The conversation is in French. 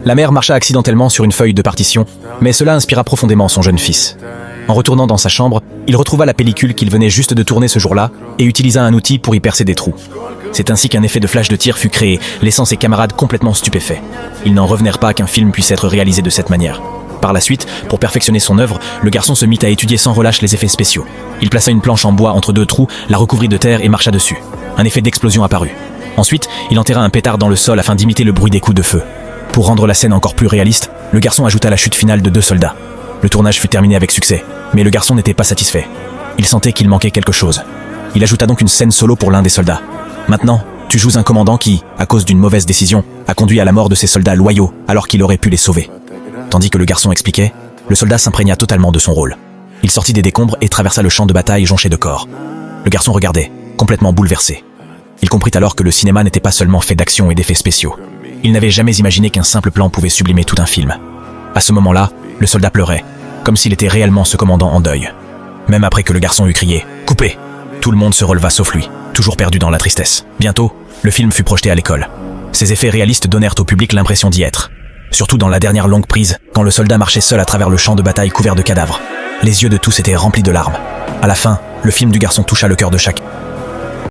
La mère marcha accidentellement sur une feuille de partition, mais cela inspira profondément son jeune fils. En retournant dans sa chambre, il retrouva la pellicule qu'il venait juste de tourner ce jour-là et utilisa un outil pour y percer des trous. C'est ainsi qu'un effet de flash de tir fut créé, laissant ses camarades complètement stupéfaits. Ils n'en revenèrent pas qu'un film puisse être réalisé de cette manière. Par la suite, pour perfectionner son œuvre, le garçon se mit à étudier sans relâche les effets spéciaux. Il plaça une planche en bois entre deux trous, la recouvrit de terre et marcha dessus. Un effet d'explosion apparut. Ensuite, il enterra un pétard dans le sol afin d'imiter le bruit des coups de feu. Pour rendre la scène encore plus réaliste, le garçon ajouta la chute finale de 2 soldats. Le tournage fut terminé avec succès, mais le garçon n'était pas satisfait. Il sentait qu'il manquait quelque chose. Il ajouta donc une scène solo pour l'un des soldats. Maintenant, tu joues un commandant qui, à cause d'une mauvaise décision, a conduit à la mort de ses soldats loyaux alors qu'il aurait pu les sauver. Tandis que le garçon expliquait, le soldat s'imprégna totalement de son rôle. Il sortit des décombres et traversa le champ de bataille jonché de corps. Le garçon regardait, complètement bouleversé. Il comprit alors que le cinéma n'était pas seulement fait d'actions et d'effets spéciaux. Il n'avait jamais imaginé qu'un simple plan pouvait sublimer tout un film. À ce moment-là, le soldat pleurait, comme s'il était réellement ce commandant en deuil. Même après que le garçon eut crié « Coupez !», tout le monde se releva sauf lui, toujours perdu dans la tristesse. Bientôt, le film fut projeté à l'école. Ces effets réalistes donnèrent au public l'impression d'y être. Surtout dans la dernière longue prise, quand le soldat marchait seul à travers le champ de bataille couvert de cadavres. Les yeux de tous étaient remplis de larmes. À la fin, le film du garçon toucha le cœur de chacun.